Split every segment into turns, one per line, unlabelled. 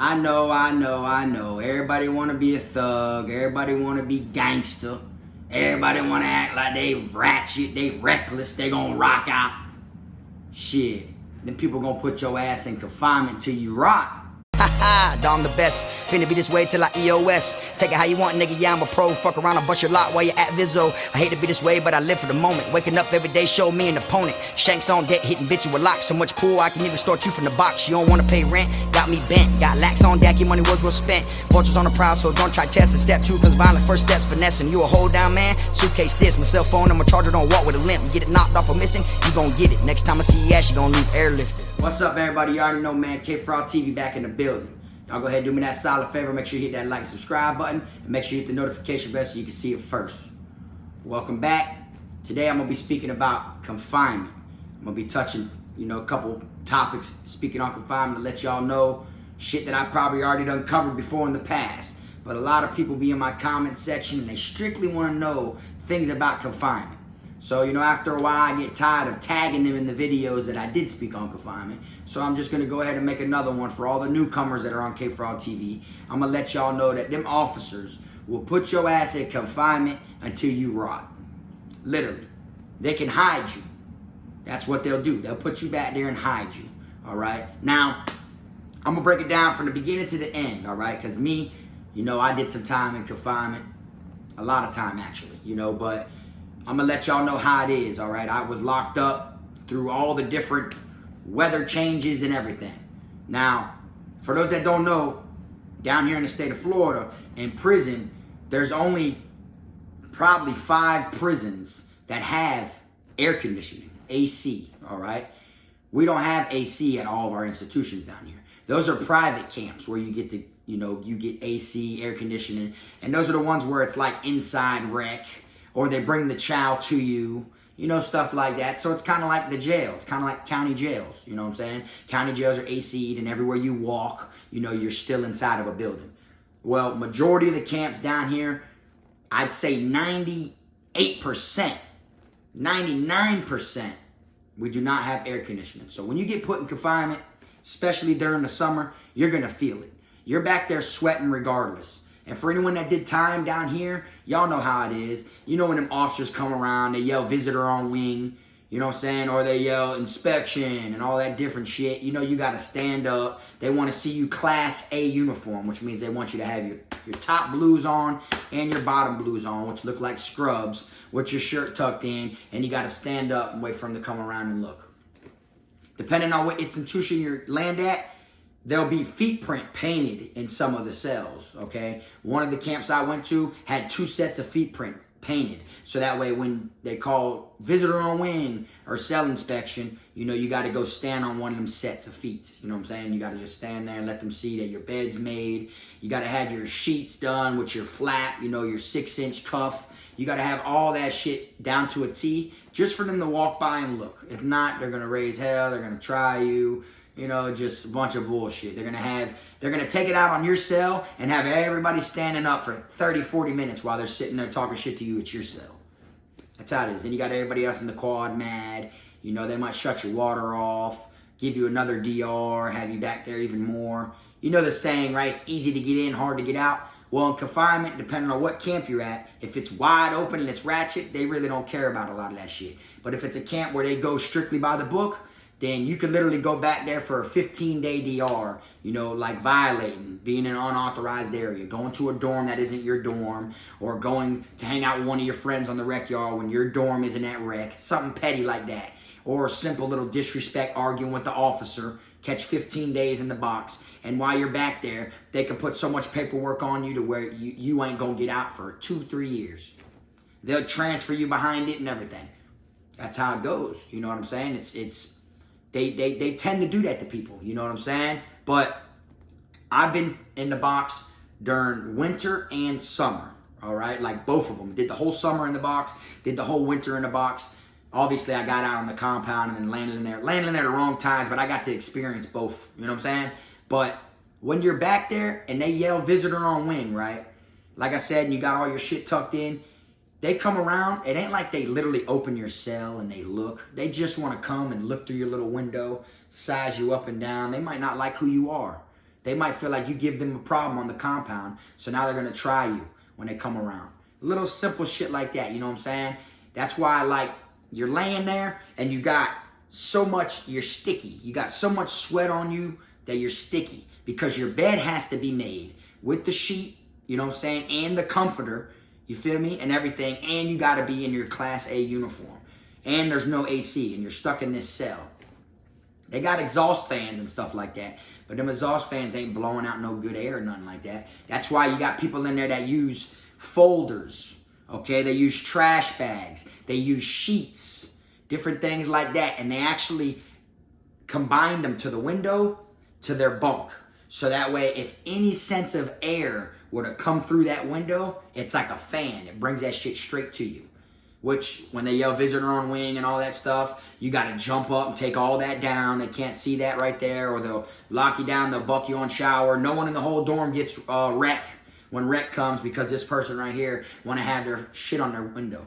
I know. Everybody want to be a thug. Everybody want to be gangster. Everybody want to act like they ratchet, they reckless, they gonna rock out. Shit. Then people gonna put your ass in confinement till you rot.
Dom the best, finna be this way till I EOS. Take it how you want, nigga, yeah, I'm a pro. Fuck around and bust your lot while you're at Vizzo. I hate to be this way, but I live for the moment. Waking up every day, show me an opponent. Shanks on deck, hitting bitch with locks. So much pool, I can even start you from the box. You don't wanna pay rent, got me bent. Got lax on deck, your money was well spent. Vultures on the prowl, so don't try testing. Step 2 comes violent, first steps finessing. You a hold down man, suitcase this. My cell phone, I'm a charger, don't walk with a limp. Get it knocked off or missing, you gon' get it. Next time I see you ass, you gon' leave airlifted.
What's up, everybody? You already know, man. Kfrogtv back in the building. Y'all go ahead and do me that solid favor. Make sure you hit that like and subscribe button. And make sure you hit the notification bell so you can see it first. Welcome back. Today I'm going to be speaking about confinement. I'm going to be touching, a couple topics speaking on confinement to let y'all know shit that I probably already done covered before in the past. But a lot of people be in my comment section and they strictly want to know things about confinement. So, after a while, I get tired of tagging them in the videos that I did speak on confinement. So I'm just going to go ahead and make another one for all the newcomers that are on Kfrogtv. I'm going to let y'all know that them officers will put your ass in confinement until you rot. Literally. They can hide you. That's what they'll do. They'll put you back there and hide you. All right? Now, I'm going to break it down from the beginning to the end. All right? Because me, I did some time in confinement. A lot of time, actually. But I'm going to let y'all know how it is, all right? I was locked up through all the different weather changes and everything. Now, for those that don't know, down here in the state of Florida, in prison, there's only probably 5 prisons that have air conditioning, AC, all right? We don't have AC at all of our institutions down here. Those are private camps where you get the, you get AC, air conditioning, and those are the ones where it's like inside rec, or they bring the chow to you, stuff like that. So it's kind of like the jail. It's kind of like county jails, you know what I'm saying? County jails are AC'd, and everywhere you walk, you're still inside of a building. Well, majority of the camps down here, I'd say 98%, 99%, we do not have air conditioning. So when you get put in confinement, especially during the summer, you're going to feel it. You're back there sweating regardless. And for anyone that did time down here, y'all know how it is. When them officers come around, they yell visitor on wing, you know what I'm saying? Or they yell inspection and all that different shit. You got to stand up. They want to see you Class A uniform, which means they want you to have your top blues on and your bottom blues on, which look like scrubs, with your shirt tucked in, and you got to stand up and wait for them to come around and look. Depending on what institution you land at, there'll be feet print painted in some of the cells, okay? One of the camps I went to had 2 sets of feet prints painted. So that way when they call visitor on wing or cell inspection, you got to go stand on one of them sets of feet. You know what I'm saying? You got to just stand there and let them see that your bed's made. You got to have your sheets done with your flap, your 6-inch cuff. You got to have all that shit down to a T just for them to walk by and look. If not, they're going to raise hell. They're going to try you. Just a bunch of bullshit. They're gonna take it out on your cell and have everybody standing up for 30, 40 minutes while they're sitting there talking shit to you at your cell. That's how it is. Then you got everybody else in the quad mad. They might shut your water off, give you another DR, have you back there even more. The saying, right? It's easy to get in, hard to get out. Well, in confinement, depending on what camp you're at, if it's wide open and it's ratchet, they really don't care about a lot of that shit. But if it's a camp where they go strictly by the book, then you could literally go back there for a 15-day DR, like violating, being in an unauthorized area, going to a dorm that isn't your dorm, or going to hang out with one of your friends on the rec yard when your dorm isn't at rec, something petty like that. Or a simple little disrespect arguing with the officer, catch 15 days in the box, and while you're back there, they can put so much paperwork on you to where you ain't gonna get out for 2-3 years. They'll transfer you behind it and everything. That's how it goes, you know what I'm saying? They tend to do that to people, you know what I'm saying? But I've been in the box during winter and summer, all right? Like both of them. Did the whole summer in the box, did the whole winter in the box. Obviously, I got out on the compound and then landed in there the wrong times, but I got to experience both, you know what I'm saying? But when you're back there and they yell visitor on wing, right? Like I said, and you got all your shit tucked in, they come around, it ain't like they literally open your cell and they look. They just want to come and look through your little window, size you up and down. They might not like who you are. They might feel like you give them a problem on the compound, so now they're gonna try you when they come around. Little simple shit like that, you know what I'm saying? That's why, like, you're laying there and you got so much, you're sticky. You got so much sweat on you that you're sticky, because your bed has to be made with the sheet, you know what I'm saying, and the comforter, you feel me, and everything, and you gotta be in your Class A uniform. And there's no AC, and you're stuck in this cell. They got exhaust fans and stuff like that, but them exhaust fans ain't blowing out no good air or nothing like that. That's why you got people in there that use folders, okay? They use trash bags, they use sheets, different things like that, and they actually combine them to the window, to their bunk. So that way, if any sense of air were to come through that window, it's like a fan. It brings that shit straight to you. Which, when they yell visitor on wing and all that stuff, you got to jump up and take all that down. They can't see that right there, or they'll lock you down, they'll buck you on shower. No one in the whole dorm gets wreck when wreck comes, because this person right here want to have their shit on their window.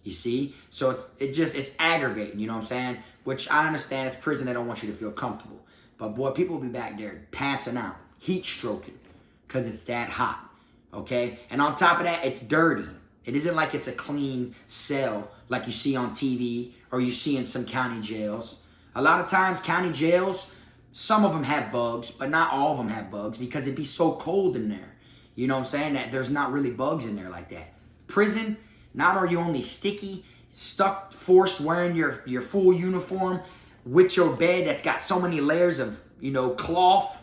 You see? So it's aggravating, you know what I'm saying? Which I understand, it's prison, they don't want you to feel comfortable. But boy, people will be back there passing out, heat stroking, because it's that hot, okay? And on top of that, it's dirty. It isn't like it's a clean cell like you see on TV or you see in some county jails. A lot of times, county jails, some of them have bugs, but not all of them have bugs, because it'd be so cold in there. You know what I'm saying? That there's not really bugs in there like that. Prison, not are you only sticky, stuck, forced, wearing your full uniform with your bed that's got so many layers of, you know, cloth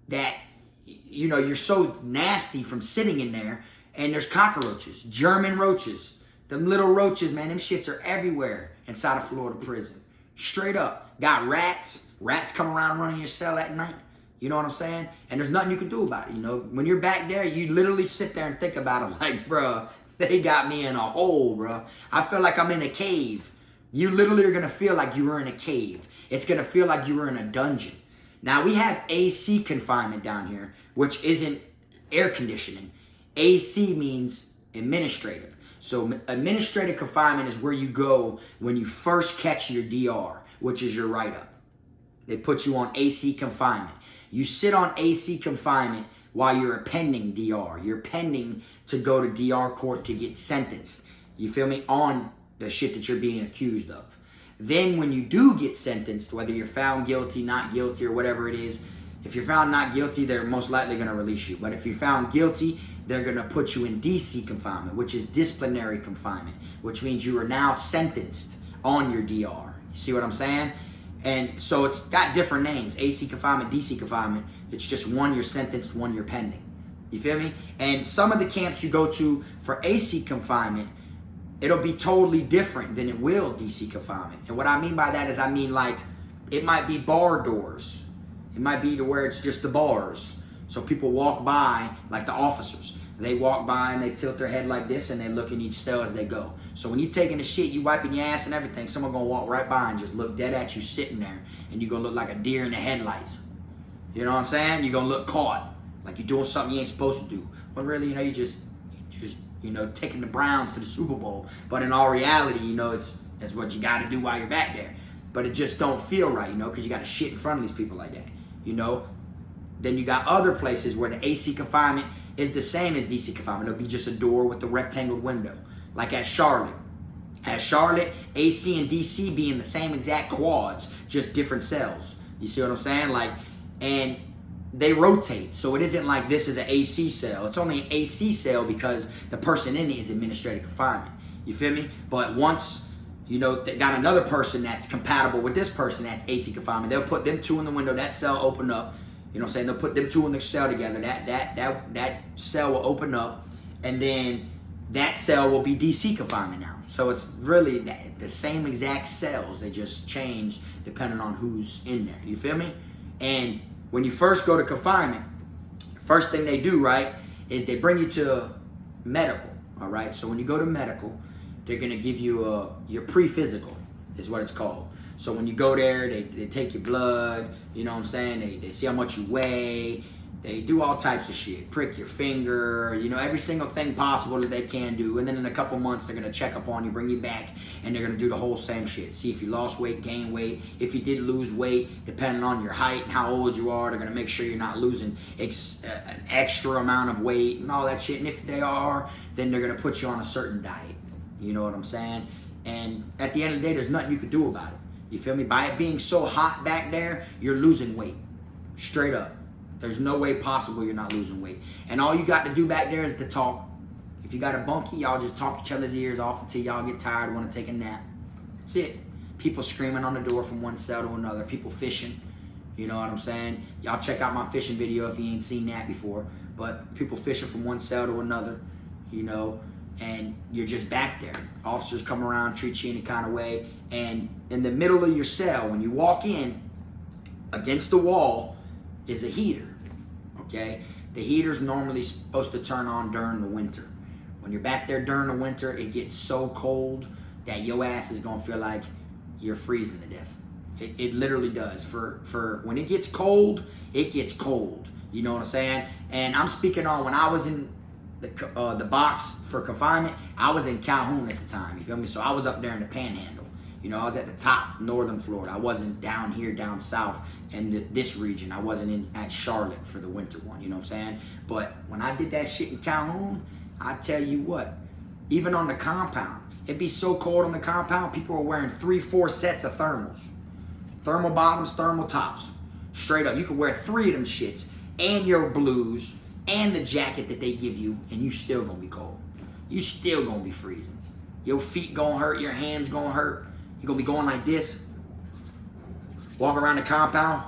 that, you know, you're so nasty from sitting in there. And there's cockroaches, German roaches. Them little roaches, man, them shits are everywhere inside of Florida prison. Straight up. Got rats. Rats come around running your cell at night. You know what I'm saying? And there's nothing you can do about it. You know, when you're back there, you literally sit there and think about it like, bruh, they got me in a hole, bruh. I feel like I'm in a cave. You literally are going to feel like you were in a cave. It's going to feel like you were in a dungeon. Now, we have AC confinement down here, which isn't air conditioning. AC means administrative. So administrative confinement is where you go when you first catch your DR, which is your write-up. They put you on AC confinement. You sit on AC confinement while you're a pending DR. You're pending to go to DR court to get sentenced. You feel me? On the shit that you're being accused of. Then when you do get sentenced, whether you're found guilty, not guilty, or whatever it is, if you're found not guilty, they're most likely going to release you. But if you're found guilty, they're going to put you in DC confinement, which is disciplinary confinement, which means you are now sentenced on your DR. You see what I'm saying? And so it's got different names, AC confinement, DC confinement. It's just one you're sentenced, one you're pending. You feel me? And some of the camps you go to for AC confinement, it'll be totally different than it will DC confinement. And what I mean by that is, I mean, like, it might be bar doors. It might be to where it's just the bars. So people walk by, like the officers. They walk by and they tilt their head like this and they look in each cell as they go. So when you're taking the shit, you wiping your ass and everything, someone gonna walk right by and just look dead at you sitting there, and you're gonna look like a deer in the headlights. You know what I'm saying? You're gonna look caught, like you're doing something you ain't supposed to do. But really, you know, you just you know, taking the Browns to the Super Bowl. But in all reality, you know, it's what you gotta do while you're back there. But it just don't feel right, you know, because you gotta shit in front of these people like that, you know. Then you got other places where the AC confinement is the same as DC confinement. It'll be just a door with a rectangle window, like at Charlotte. At Charlotte, AC and DC be in the same exact quads, just different cells. You see what I'm saying? Like, and they rotate. So it isn't like this is an AC cell. It's only an AC cell because the person in it is administrative confinement. You feel me? But once, you know, they got another person that's compatible with this person that's AC confinement, they'll put them two in the window, that cell open up. You know what I'm saying? They'll put them two in the cell together. That cell will open up, and then that cell will be DC confinement now. So it's really the same exact cells. They just change depending on who's in there. You feel me? And when you first go to confinement, first thing they do, right, is they bring you to medical. All right? So when you go to medical, they're going to give you your pre-physical is what it's called. So when you go there, they take your blood, you know what I'm saying? They see how much you weigh, They do all types of shit. Prick your finger, you know, every single thing possible that they can do. And then in a couple months, they're going to check up on you, bring you back, and they're going to do the whole same shit. See if you lost weight, gained weight. If you did lose weight, depending on your height and how old you are, they're going to make sure you're not losing an extra amount of weight and all that shit. And if they are, then they're going to put you on a certain diet. You know what I'm saying? And at the end of the day, there's nothing you can do about it. You feel me? By it being so hot back there, you're losing weight. Straight up. There's no way possible you're not losing weight. And all you got to do back there is to talk. If you got a bunkie, y'all just talk each other's ears off until y'all get tired and want to take a nap. That's it. People screaming on the door from one cell to another. People fishing. You know what I'm saying? Y'all check out my fishing video if you ain't seen that before. But people fishing from one cell to another, you know, and you're just back there. Officers come around, treat you any kind of way. And in the middle of your cell, when you walk in, against the wall is a heater. Okay, the heater's normally supposed to turn on during the winter. When you're back there during the winter, it gets so cold that your ass is gonna feel like you're freezing to death. It literally does. For when it gets cold, it gets cold. You know what I'm saying? And I'm speaking on when I was in the box for confinement. I was in Calhoun at the time. You feel me? So I was up there in the Panhandle. You know, I was at the top, northern Florida. I wasn't down here, down south in this region. I wasn't at Charlotte for the winter one, you know what I'm saying? But when I did that shit in Calhoun, I tell you what, even on the compound, it'd be so cold on the compound, people were wearing 3-4 sets of thermals. Thermal bottoms, thermal tops. Straight up. You could wear 3 of them shits and your blues and the jacket that they give you, and you still gonna be cold. You still gonna be freezing. Your feet gonna hurt, your hands gonna hurt. You're gonna be going like this, walk around the compound,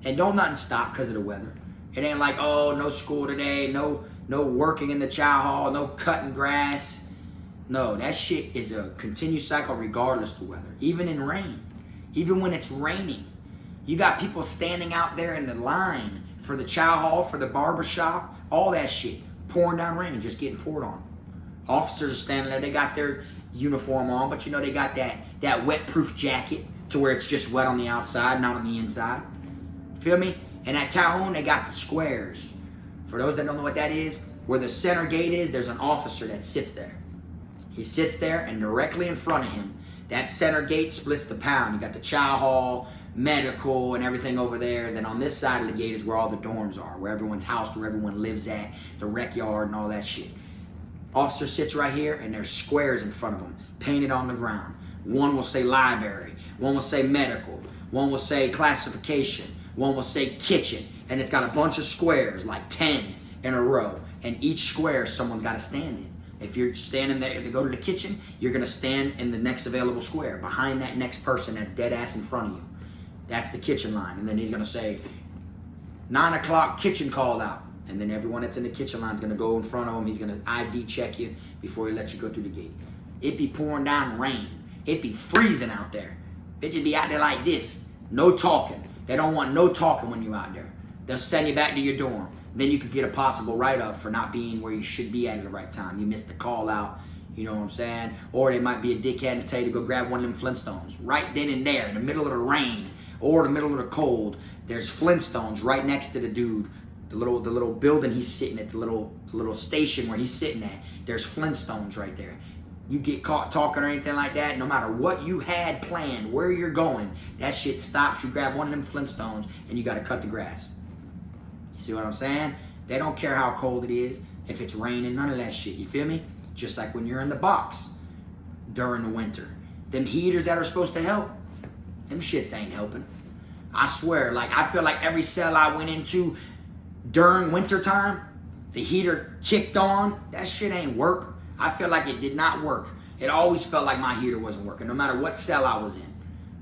and don't nothing stop because of the weather. It ain't like, oh, no school today, no working in the chow hall, no cutting grass. No, that shit is a continuous cycle regardless of the weather. Even in rain, even when it's raining. You got people standing out there in the line for the chow hall, for the barber shop, all that shit. Pouring down rain, just getting poured on. Officers are standing there, they got their uniform on, but you know they got that wet-proof jacket to where it's just wet on the outside, not on the inside. Feel me? And at Calhoun, they got the squares. For those that don't know what that is, where the center gate is, there's an officer that sits there. He sits there, and directly in front of him, that center gate splits the pound. You got the chow hall, medical, and everything over there. Then on this side of the gate is where all the dorms are, where everyone's housed, where everyone lives at, the rec yard and all that shit. Officer sits right here, and there's squares in front of him, painted on the ground. One will say library, one will say medical, one will say classification, one will say kitchen, and it's got a bunch of squares, like 10 in a row, and each square someone's got to stand in. If you're standing there to go to the kitchen, you're going to stand in the next available square, behind that next person that's dead ass in front of you. That's the kitchen line, and then he's going to say, 9 o'clock kitchen call out. And then everyone that's in the kitchen line is going to go in front of him. He's going to ID check you before he lets you go through the gate. It be pouring down rain. It be freezing out there. Bitches be out there like this. No talking. They don't want no talking when you're out there. They'll send you back to your dorm. Then you could get a possible write-up for not being where you should be at the right time. You missed the call out. You know what I'm saying? Or they might be a dickhead and tell you to go grab one of them Flintstones. Right then and there, in the middle of the rain or the middle of the cold, there's Flintstones right next to the dude. The little building he's sitting at, the little station where he's sitting at, there's Flintstones right there. You get caught talking or anything like that, no matter what you had planned, where you're going, that shit stops. You grab one of them Flintstones and you gotta cut the grass. You see what I'm saying? They don't care how cold it is, if it's raining, none of that shit. You feel me? Just like when you're in the box during the winter. Them heaters that are supposed to help, them shits ain't helping. I swear, like I feel like every cell I went into during winter time, the heater kicked on. That shit ain't work. I feel like it did not work. It always felt like my heater wasn't working, no matter what cell I was in.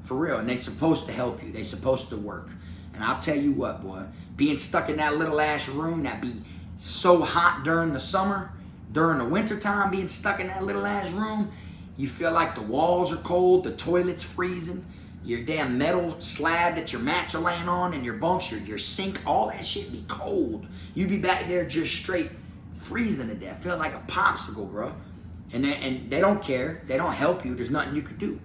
For real. And they supposed to help you. They supposed to work. And I'll tell you what, boy, being stuck in that little ass room that be so hot during the summer, during the winter time, being stuck in that little ass room, you feel like the walls are cold, the toilet's freezing, your damn metal slab that your mats are laying on, and your bunks, your sink, all that shit be cold. You be back there just straight freezing to death, feeling like a popsicle, bro. And they don't care. They don't help you. There's nothing you could do.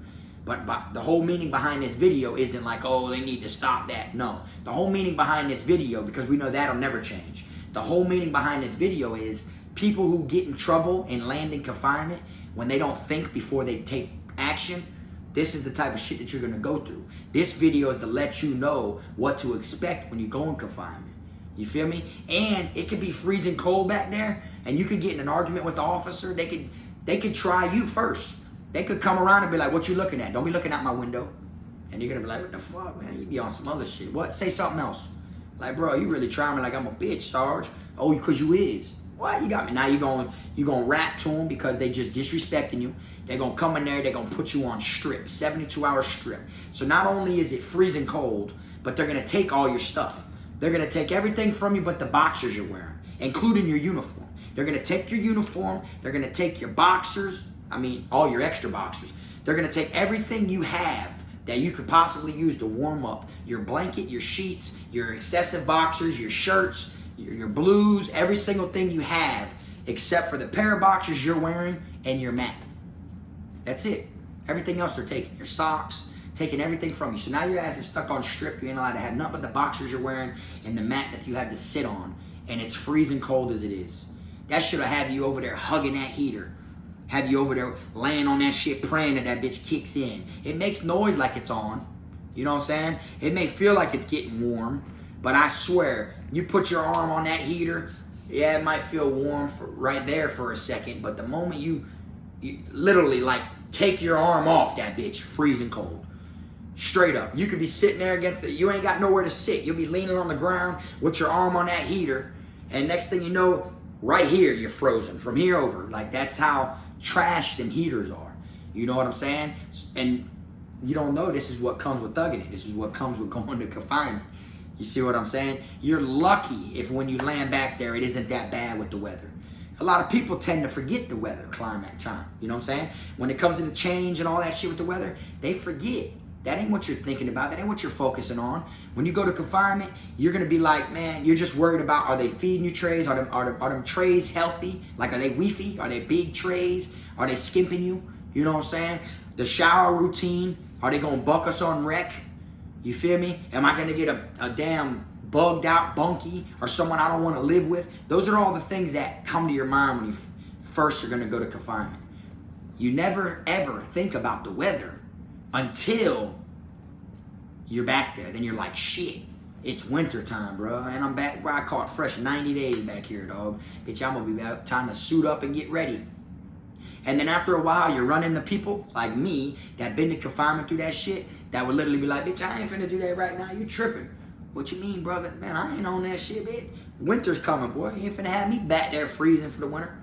But the whole meaning behind this video isn't like, oh, they need to stop that. No. The whole meaning behind this video, because we know that'll never change. The whole meaning behind this video is people who get in trouble and land in confinement when they don't think before they take action. This is the type of shit that you're going to go through. This video is to let you know what to expect when you go in confinement. You feel me? And it could be freezing cold back there, and you could get in an argument with the officer. They could try you first. They could come around and be like, what you looking at? Don't be looking out my window. And you're going to be like, what the fuck, man? You be on some other shit. What? Say something else. Like, bro, you really trying me like I'm a bitch, Sarge. Oh, because you is. What? You got me. Now you gonna rap to them because they just disrespecting you. They're going to come in there. They're going to put you on strip, 72-hour strip. So not only is it freezing cold, but they're going to take all your stuff. They're going to take everything from you but the boxers you're wearing, including your uniform. They're going to take your uniform. They're going to take your boxers. I mean, all your extra boxers. They're going to take everything you have that you could possibly use to warm up. Your blanket, your sheets, your excessive boxers, your shirts, your blues, every single thing you have except for the pair of boxers you're wearing and your mat. That's it. Everything else they're taking. Your socks, taking everything from you. So now your ass is stuck on strip. You ain't allowed to have nothing but the boxers you're wearing and the mat that you have to sit on. And it's freezing cold as it is. That should have you over there hugging that heater. Have you over there laying on that shit praying that bitch kicks in. It makes noise like it's on. You know what I'm saying? It may feel like it's getting warm, but I swear, you put your arm on that heater, yeah, it might feel warm right there for a second, but the moment you literally like take your arm off that bitch, freezing cold. Straight up. You could be sitting there against it. You ain't got nowhere to sit. You'll be leaning on the ground with your arm on that heater, and next thing you know, right here, you're frozen from here over. Like, that's how trash them heaters are. You know what I'm saying? And you don't know this is what comes with thugging it. This is what comes with going to confinement. You see what I'm saying? You're lucky if when you land back there, it isn't that bad with the weather. A lot of people tend to forget the weather climate time. You know what I'm saying? When it comes to the change and all that shit with the weather, they forget. That ain't what you're thinking about. That ain't what you're focusing on. When you go to confinement, you're going to be like, man, you're just worried about, are they feeding you trays? Are them trays healthy? Like, are they weefy? Are they big trays? Are they skimping you? You know what I'm saying? The shower routine, are they going to buck us on rec? You feel me? Am I going to get a damn bugged out bunkie or someone I don't want to live with? Those are all the things that come to your mind when you first are going to go to confinement. You never, ever think about the weather until you're back there. Then you're like, shit, it's winter time, bro. And I'm back, bro. I caught fresh 90 days back here, dog. Bitch, I'm going to be back, time to suit up and get ready. And then after a while, you're running into people like me that been to confinement through that shit that would literally be like, bitch, I ain't finna do that right now. You tripping. What you mean, brother? Man, I ain't on that shit, bitch. Winter's coming, boy. You ain't finna have me back there freezing for the winter.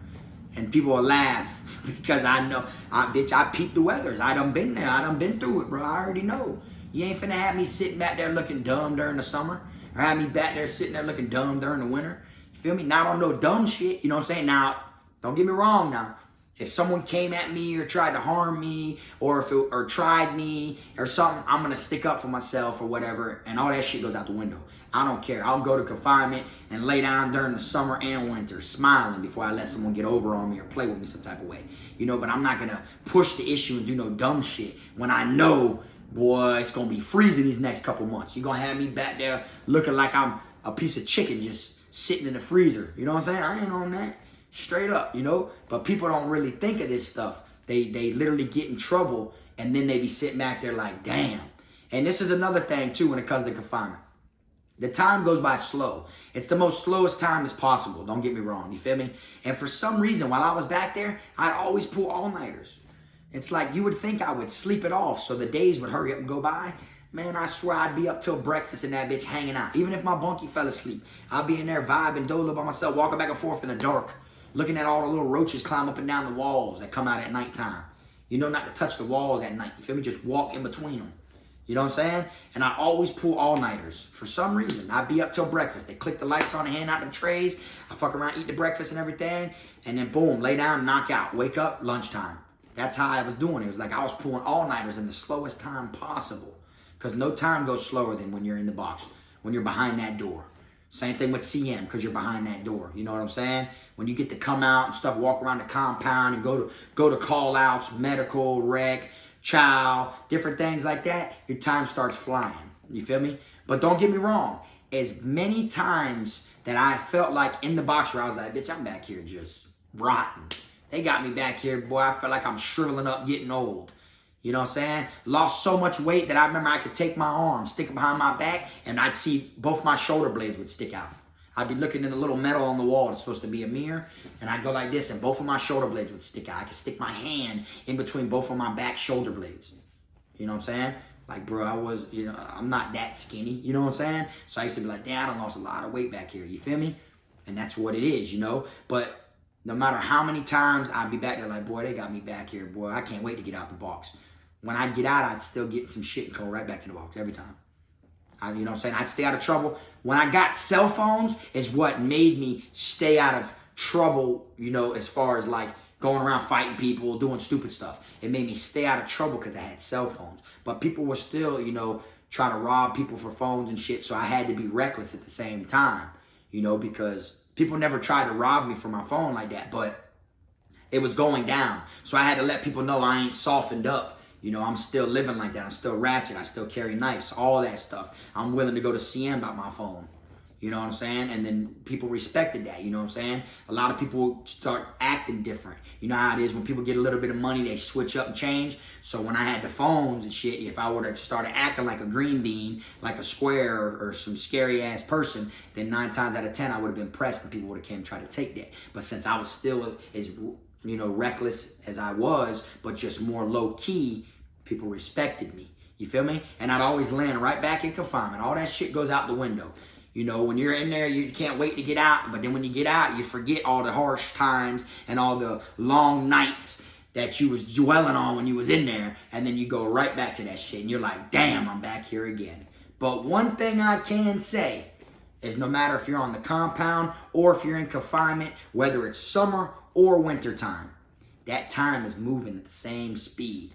And people will laugh because I know, bitch, I peeped the weathers. I done been there. I done been through it, bro. I already know. You ain't finna have me sitting back there looking dumb during the summer or have me back there sitting there looking dumb during the winter. You feel me? Not on no dumb shit. You know what I'm saying? Now, don't get me wrong now. If someone came at me or tried to harm me or tried me or something, I'm going to stick up for myself or whatever, and all that shit goes out the window. I don't care. I'll go to confinement and lay down during the summer and winter smiling before I let someone get over on me or play with me some type of way. You know, but I'm not going to push the issue and do no dumb shit when I know, boy, it's going to be freezing these next couple months. You're going to have me back there looking like I'm a piece of chicken just sitting in the freezer. You know what I'm saying? I ain't on that. Straight up, you know, but people don't really think of this stuff. They literally get in trouble and then they be sitting back there like, damn. And this is another thing too when it comes to confinement. The time goes by slow. It's the most slowest time as possible. Don't get me wrong. You feel me? And for some reason, while I was back there, I'd always pull all-nighters. It's like you would think I would sleep it off so the days would hurry up and go by. Man, I swear I'd be up till breakfast in that bitch hanging out. Even if my bunkie fell asleep, I'd be in there vibing, dolo by myself, walking back and forth in the dark, looking at all the little roaches climb up and down the walls that come out at nighttime. You know not to touch the walls at night. You feel me? Just walk in between them. You know what I'm saying? And I always pull all-nighters. For some reason, I'd be up till breakfast. They click the lights on and hand out them trays. I fuck around, eat the breakfast and everything. And then boom, lay down, knock out. Wake up, lunchtime. That's how I was doing it. It was like I was pulling all-nighters in the slowest time possible. Because no time goes slower than when you're in the box. When you're behind that door. Same thing with CM, because you're behind that door. You know what I'm saying? When you get to come out and stuff, walk around the compound and go to call outs, medical, rec, chow, different things like that, your time starts flying. You feel me? But don't get me wrong. As many times that I felt like in the box where I was like, bitch, I'm back here just rotten. They got me back here, boy. I feel like I'm shriveling up, getting old. You know what I'm saying? Lost so much weight that I remember I could take my arm, stick it behind my back, and I'd see both my shoulder blades would stick out. I'd be looking in the little metal on the wall. It's supposed to be a mirror. And I'd go like this, and both of my shoulder blades would stick out. I could stick my hand in between both of my back shoulder blades. You know what I'm saying? Like, bro, I'm not that skinny. You know what I'm saying? So I used to be like, damn, I done lost a lot of weight back here. You feel me? And that's what it is, you know? But no matter how many times I'd be back there like, boy, they got me back here. Boy, I can't wait to get out the box. When I'd get out, I'd still get some shit and go right back to the box every time. You know what I'm saying? I'd stay out of trouble. When I got cell phones is what made me stay out of trouble, you know, as far as like going around fighting people, doing stupid stuff. It made me stay out of trouble because I had cell phones. But people were still, you know, trying to rob people for phones and shit. So I had to be reckless at the same time, you know, because people never tried to rob me for my phone like that. But it was going down. So I had to let people know I ain't softened up. You know, I'm still living like that. I'm still ratchet. I still carry knives, all that stuff. I'm willing to go to CM about my phone. You know what I'm saying? And then people respected that. You know what I'm saying? A lot of people start acting different. You know how it is when people get a little bit of money, they switch up and change. So when I had the phones and shit, if I would have started acting like a green bean, like a square or some scary ass person, then 9 times out of 10, I would have been pressed and people would have came and tried to take that. But since I was still as, you know, reckless as I was, but just more low key, people respected me. You feel me? And I'd always land right back in confinement. All that shit goes out the window. You know, when you're in there, you can't wait to get out. But then when you get out, you forget all the harsh times and all the long nights that you was dwelling on when you was in there. And then you go right back to that shit. And you're like, damn, I'm back here again. But one thing I can say is no matter if you're on the compound or if you're in confinement, whether it's summer or winter time, that time is moving at the same speed.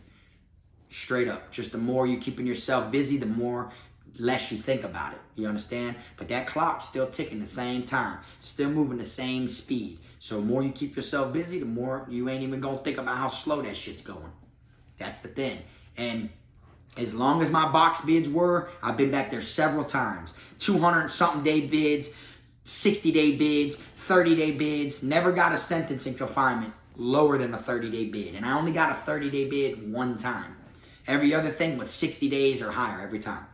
Straight up. Just the more you're keeping yourself busy, the more less you think about it. You understand? But that clock's still ticking the same time. Still moving the same speed. So the more you keep yourself busy, the more you ain't even gonna think about how slow that shit's going. That's the thing. And as long as my box bids were, I've been back there several times. 200-something day bids, 60-day bids, 30-day bids. Never got a sentence in confinement lower than a 30-day bid. And I only got a 30-day bid one time. Every other thing was 60 days or higher every time.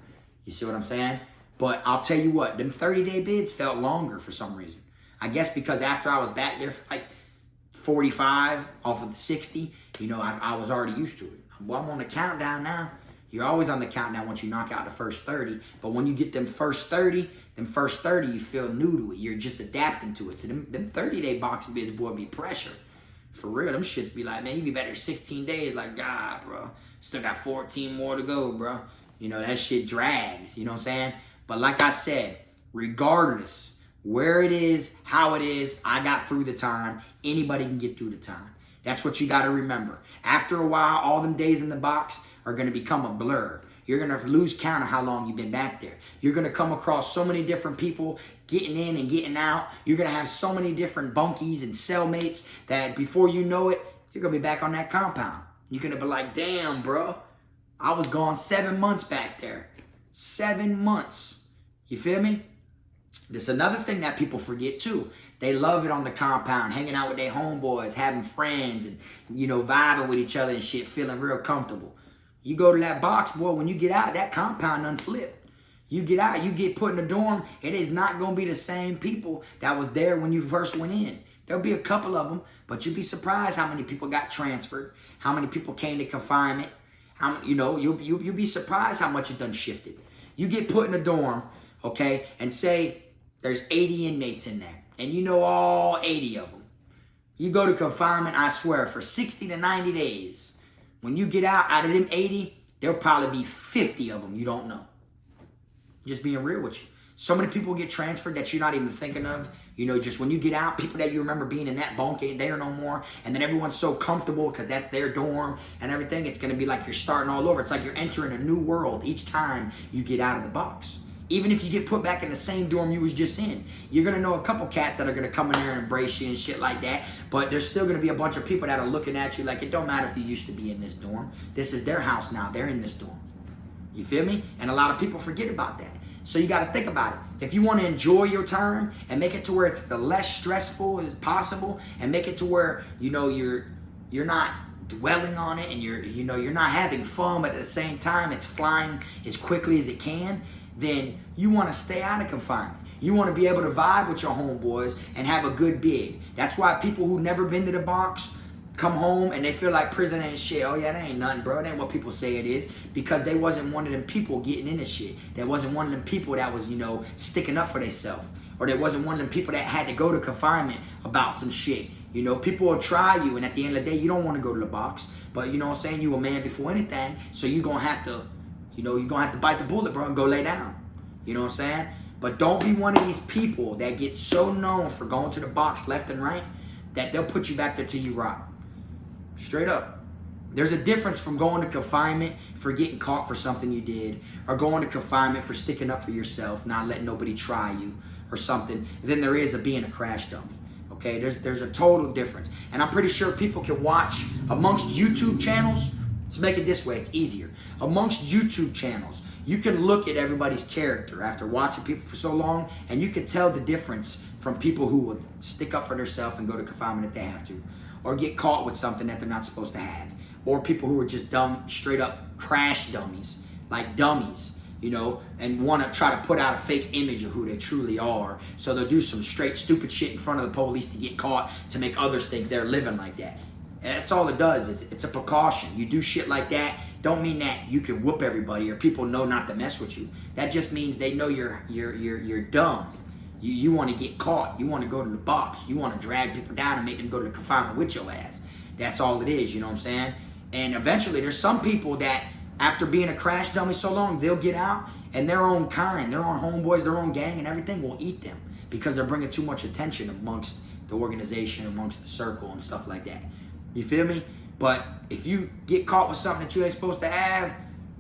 You see what I'm saying? But I'll tell you what, them 30-day bids felt longer for some reason. I guess because after I was back there for like 45 off of the 60, you know, I was already used to it. Well, I'm on the countdown now. You're always on the countdown once you knock out the first 30. But when you get them first 30, you feel new to it. You're just adapting to it. So them 30-day boxing bids, boy, be pressure. For real, them shits be like, man, you be better 16 days. Like, God, bro. Still got 14 more to go, bro. You know, that shit drags. You know what I'm saying? But like I said, regardless where it is, how it is, I got through the time. Anybody can get through the time. That's what you got to remember. After a while, all them days in the box are going to become a blur. You're going to lose count of how long you've been back there. You're going to come across so many different people getting in and getting out. You're going to have so many different bunkies and cellmates that before you know it, you're going to be back on that compound. You're going to be like, damn, bro. I was gone 7 months back there. 7 months. You feel me? There's another thing that people forget too. They love it on the compound, hanging out with their homeboys, having friends, and, you know, vibing with each other and shit, feeling real comfortable. You go to that box, boy, when you get out, that compound done flip. You get out, you get put in a dorm, it is not going to be the same people that was there when you first went in. There'll be a couple of them, but you'd be surprised how many people got transferred, how many people came to confinement. You know, you'll be surprised how much it done shifted. You get put in a dorm, okay, and say there's 80 inmates in there, and you know all 80 of them. You go to confinement, I swear, for 60 to 90 days. When you get out of them 80, there'll probably be 50 of them you don't know. Just being real with you. So many people get transferred that you're not even thinking of. You know, just when you get out, people that you remember being in that bunk ain't there no more. And then everyone's so comfortable because that's their dorm and everything. It's going to be like you're starting all over. It's like you're entering a new world each time you get out of the box. Even if you get put back in the same dorm you was just in, you're gonna know a couple cats that are gonna come in there and embrace you and shit like that. But there's still gonna be a bunch of people that are looking at you like it don't matter if you used to be in this dorm. This is their house now. They're in this dorm. You feel me? And a lot of people forget about that. So you gotta think about it. If you wanna enjoy your term and make it to where it's the less stressful as possible, and make it to where you're not dwelling on it, and you're not having fun, but at the same time it's flying as quickly as it can, then you want to stay out of confinement. You want to be able to vibe with your homeboys and have a good bid. That's why people who never been to the box come home and they feel like prison ain't shit. Oh yeah, that ain't nothing, bro. That ain't what people say it is, because they wasn't one of them people getting into shit. That wasn't one of them people that was, sticking up for themselves. Or there wasn't one of them people that had to go to confinement about some shit. People will try you, and at the end of the day, you don't want to go to the box. But you know what I'm saying? You a man before anything, so you're gonna have to, you're gonna have to bite the bullet, bro, and go lay down. You know what I'm saying? But don't be one of these people that get so known for going to the box left and right that they'll put you back there till you rot. Straight up. There's a difference from going to confinement for getting caught for something you did, or going to confinement for sticking up for yourself, not letting nobody try you or something, than there is of being a crash dummy. Okay, there's a total difference. And I'm pretty sure people can watch amongst YouTube channels. Let's make it this way, it's easier. Amongst YouTube channels, you can look at everybody's character after watching people for so long, and you can tell the difference from people who will stick up for themselves and go to confinement if they have to, or get caught with something that they're not supposed to have, or people who are just dumb, straight up crash dummies, like dummies, and want to try to put out a fake image of who they truly are. So they'll do some straight stupid shit in front of the police to get caught, to make others think they're living like that. And that's all it does. It's a precaution. You do shit like that, don't mean that you can whoop everybody or people know not to mess with you. That just means they know you're dumb. You want to get caught. You want to go to the box. You want to drag people down and make them go to the confinement with your ass. That's all it is, you know what I'm saying? And eventually there's some people that, after being a crash dummy so long, they'll get out, and their own kind, their own homeboys, their own gang and everything will eat them, because they're bringing too much attention amongst the organization, amongst the circle and stuff like that. You feel me? But if you get caught with something that you ain't supposed to have,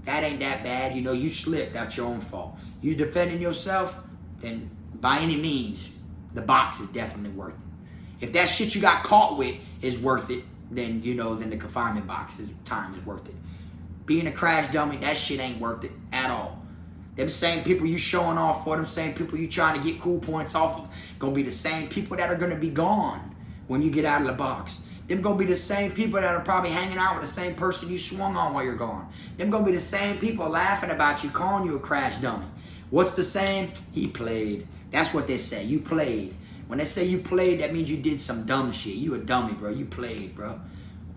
that ain't that bad. You slipped. That's your own fault. You defending yourself, then by any means, the box is definitely worth it. If that shit you got caught with is worth it, then then the confinement box time is worth it. Being a crash dummy, that shit ain't worth it at all. Them same people you showing off for, them same people you trying to get cool points off of, gonna be the same people that are gonna be gone when you get out of the box. Them gonna be the same people that are probably hanging out with the same person you swung on while you're gone. Them gonna be the same people laughing about you, calling you a crash dummy. What's the same? He played. That's what they say. You played. When they say you played, that means you did some dumb shit. You a dummy, bro. You played, bro.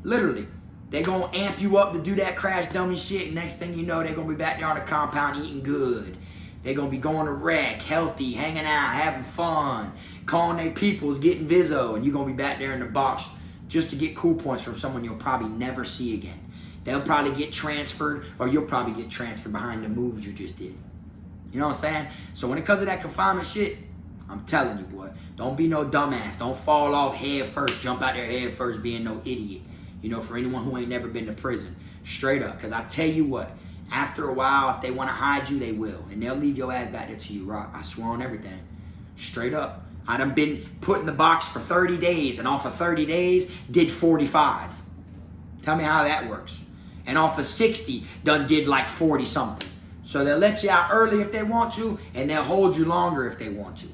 Literally. They gonna amp you up to do that crash dummy shit, and next thing you know, they gonna be back there on the compound eating good. They gonna be going to rec, healthy, hanging out, having fun, calling their peoples, getting Vizzo, and you gonna be back there in the box just to get cool points from someone you'll probably never see again. They'll probably get transferred, or you'll probably get transferred behind the moves you just did. You know what I'm saying? So when it comes to that confinement shit, I'm telling you, boy, don't be no dumbass. Don't fall off head first, jump out there head first being no idiot. For anyone who ain't never been to prison. Straight up. Because I tell you what, after a while, if they want to hide you, they will. And they'll leave your ass back there till you rot. I swear on everything. Straight up. I done been put in the box for 30 days, and off of 30 days, did 45. Tell me how that works. And off of 60, done did like 40 something. So they'll let you out early if they want to, and they'll hold you longer if they want to.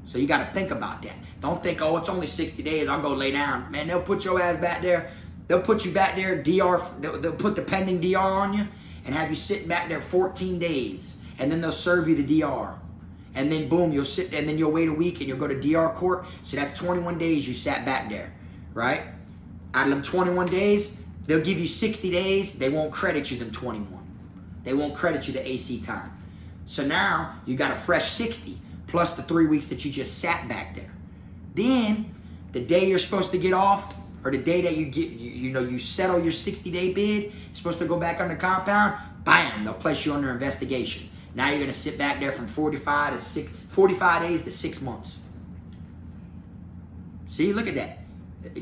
So you got to think about that. Don't think, oh, it's only 60 days, I'll go lay down. Man, they'll put your ass back there. They'll put you back there, they'll put the pending DR on you and have you sitting back there 14 days. And then they'll serve you the DR. And then boom, you'll sit, and then you'll wait a week and you'll go to DR court. So that's 21 days you sat back there, right? Out of them 21 days, they'll give you 60 days. They won't credit you them 21. They won't credit you the AC time. So now you got a fresh 60 plus the 3 weeks that you just sat back there. Then the day you're supposed to get off, or the day that you get, you settle your 60-day bid, you're supposed to go back on the compound, bam, they'll place you under investigation. Now you're gonna sit back there from 45 days to 6 months. See, look at that.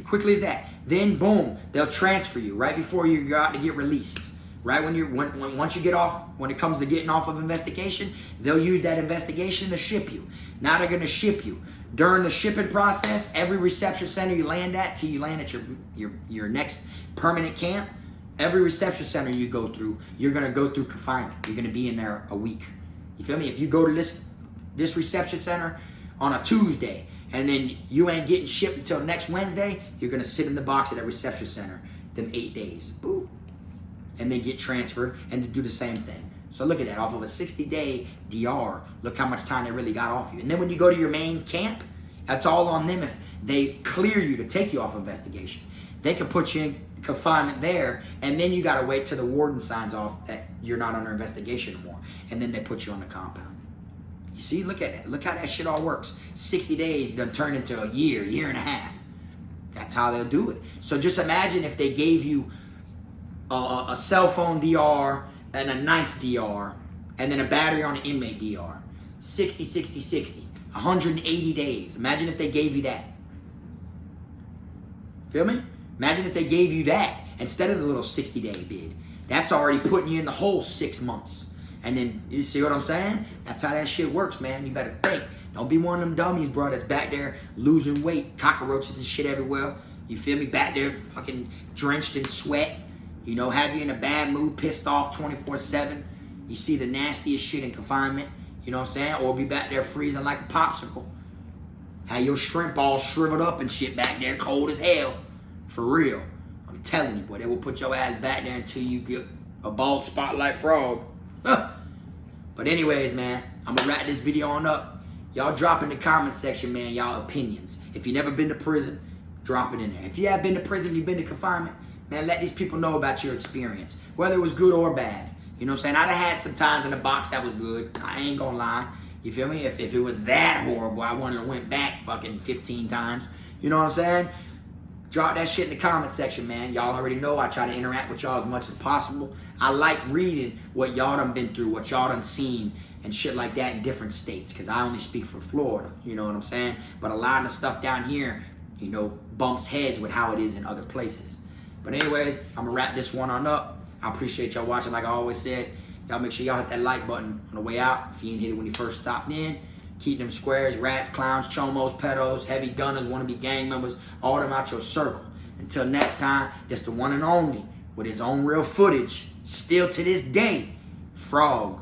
Quickly as that. Then boom, they'll transfer you right before you're out to get released. right? Once you get off, when it comes to getting off of investigation, they'll use that investigation to ship you. Now they're gonna ship you. During the shipping process, every reception center you land at till you land at your next permanent camp, every reception center you go through, you're gonna go through confinement. You're gonna be in there a week. You feel me? If you go to this reception center on a Tuesday and then you ain't getting shipped until next Wednesday, you're gonna sit in the box at that reception center them 8 days. Boop. And then get transferred and to do the same thing. So look at that, off of a 60-day DR, look how much time they really got off you. And then when you go to your main camp, that's all on them if they clear you to take you off investigation. They can put you in confinement there, and then you gotta wait till the warden signs off that you're not under investigation anymore. And then they put you on the compound. You see, look at that. Look how that shit all works. 60 days done turn into a year and a half. That's how they'll do it. So just imagine if they gave you a cell phone DR and a knife DR and then a battery on an inmate DR. 60, 60, 60. 180 days. Imagine if they gave you that. Feel me? Imagine if they gave you that instead of the little 60-day bid. That's already putting you in the whole 6 months. And then, you see what I'm saying? That's how that shit works, man. You better think. Don't be one of them dummies, bro, that's back there losing weight. Cockroaches and shit everywhere. You feel me? Back there fucking drenched in sweat. You know, have you in a bad mood, pissed off 24/7. You see the nastiest shit in confinement. You know what I'm saying? Or be back there freezing like a popsicle. Have your shrimp all shriveled up and shit back there, cold as hell. For real. I'm telling you, boy, they will put your ass back there until you get a bald spot like Frog. But anyways, man, I'm gonna wrap this video on up. Y'all drop in the comment section, man, y'all opinions. If you never been to prison, drop it in there. If you have been to prison, you've been to confinement, man, let these people know about your experience, whether it was good or bad. You know what I'm saying? I'd have had some times in the box that was good. I ain't gonna lie. You feel me? If it was that horrible, I wouldn't have went back fucking 15 times. You know what I'm saying? Drop that shit in the comment section, man. Y'all already know I try to interact with y'all as much as possible. I like reading what y'all done been through, what y'all done seen, and shit like that in different states, because I only speak for Florida. You know what I'm saying? But a lot of the stuff down here, you know, bumps heads with how it is in other places. But anyways, I'm gonna wrap this one on up. I appreciate y'all watching. Like I always said, y'all make sure y'all hit that like button on the way out if you didn't hit it when you first stopped in. Keep them squares, rats, clowns, chomos, pedos, heavy gunners, wannabe gang members, all them out your circle. Until next time, it's the one and only with his own real footage, still to this day, Frog.